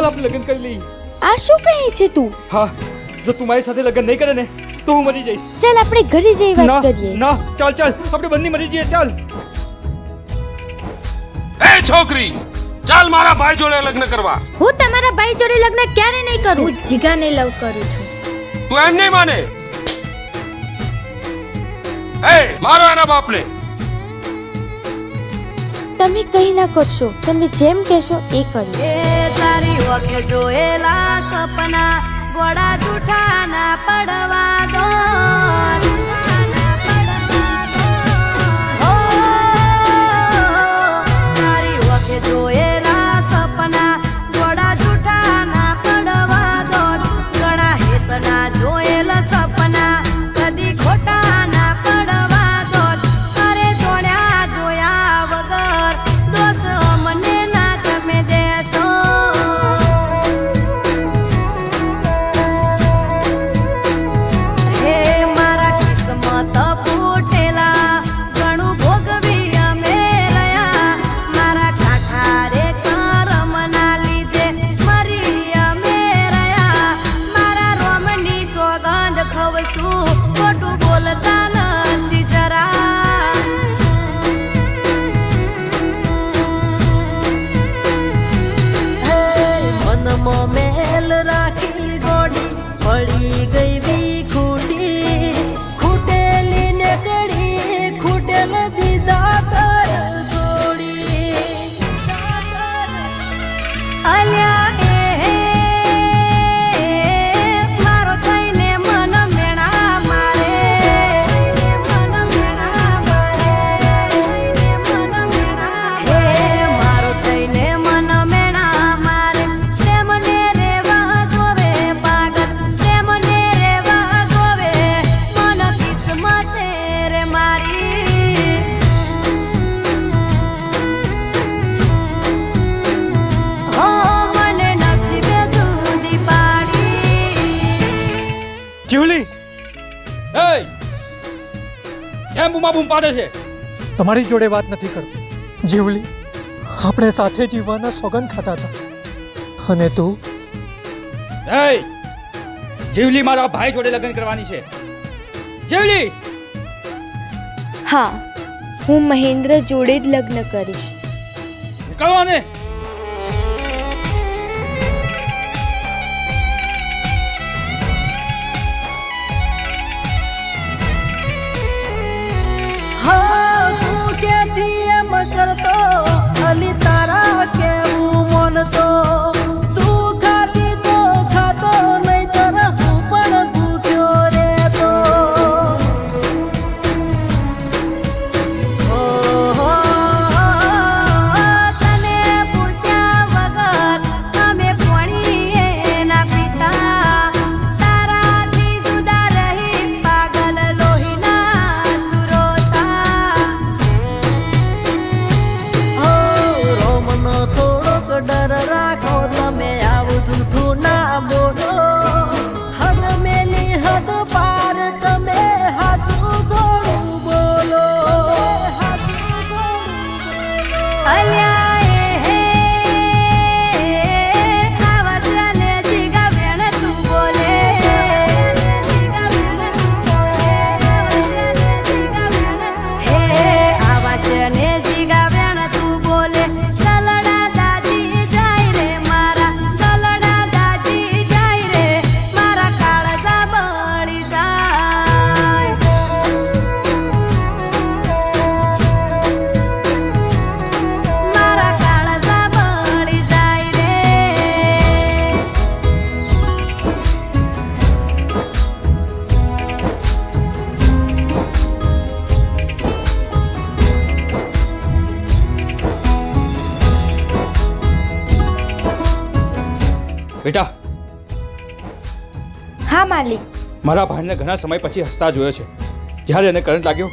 ચાલ આપણે લગ્ન કરી લઈએ. આ શું કહે છે તું? હા, જો તું મારી સાથે લગ્ન નહીં કરે ને તો હું મરી જઈશ. ચાલ આપણે ઘરે જઈ વાત કરીએ. ના, ચાલ આપણે બંને મરી જઈએ. ચાલ. એ છોકરી, ચાલ મારા ભાઈ જોડે લગ્ન કરવા. હું તમારા ભાઈ જોડે લગ્ન ક્યારે નહીં કરું. હું જીગાને લવ કરું છું. તું એમ નહીં માને? એ મારો એના બાપને. તમે કઈ ના કરશો, તમે જેમ કહેશો એ કરીએ. તારી વખે જોયેલા સપના ગોળા જૂઠા ના પડવા દો. તારી વખે જોયેલા સપના ગોળા જૂઠા ના પડવા દો. ઘણા હેતના જોયેલા સપના કદી ખોટા ના પડવા દો. અરે જોડ્યા જોયા વગર દોષ મને ના તમે દેશો. હે મારા કિસ્મત ફૂટેલા ઘણું ભોગવી અમે રહ્યા. મારા કાઠા રે કરમના લીધે મરી અમે રહ્યા. મારા રોમની સોગંદ ખવશું ખોટું બોલતા નથી જરા. મનમાં મેલ રાખી ગોડી પડી ગઈ વી ખૂટી. ખૂટેલી ને કડી ખૂટેલ દીધા કર જોડી. અલ્યા એ મારો થઈને મન મેણા મારે. મન મેણા મારે. મન મેણા હે મારો થઈને મન મેણા મારે. તે મને રેવા ગોવે પાગલ. તે મને રેવા ગોવે મન કિસ્મતે રે મારી. હો મને નસીબે જુદી પાડી. જીવલી, એ કેમ બૂમા બૂમ પાડે છે? તમારી જોડે વાત નથી કરતો. જીવલી, આપણે સાથે જીવવાના સોગંદ ખાતા હતા અને તું એ જીવલી મારા ભાઈ જોડે લગ્ન કરવાની છે. જીવલી, હા, હું મહેન્દ્ર જોડે જ લગ્ન કરીશ. નીકળવા ને. હા તું ક્યાંથી એમ કરતો અલી તારા કેવું મનતો. તું ખાતી તો ખાતો નહીં તર હું પણ ભૂખ્યો રહેતો. ઓહો, તને પૂછ્યા વગર અમે પાણી ના પીતા. તારાથી જુદા રહી પાગલ લોહીના સુરોતા. હો રોમનો થોડોક ડર રાખો તમે આવું જૂઠું ના બોલો. હદ મેલી હદ પાર તમે હાથું થોડું બોલો. અલ્યા એ આવા ને જીગા બેન તું બોલે. હે આવા ને જીગા બેન તું બોલે. દલડા દાદી જાય રે મારા. દલડા દાદી જાય રે મારા. કાળજા બળી જાય. મારા કાળજા બળી જાય રે. બેટા, હા માલિક. મારા ભાઈને ઘણા સમય પછી હસતા જોયો છે. જ્યારે એને કરંટ લાગ્યો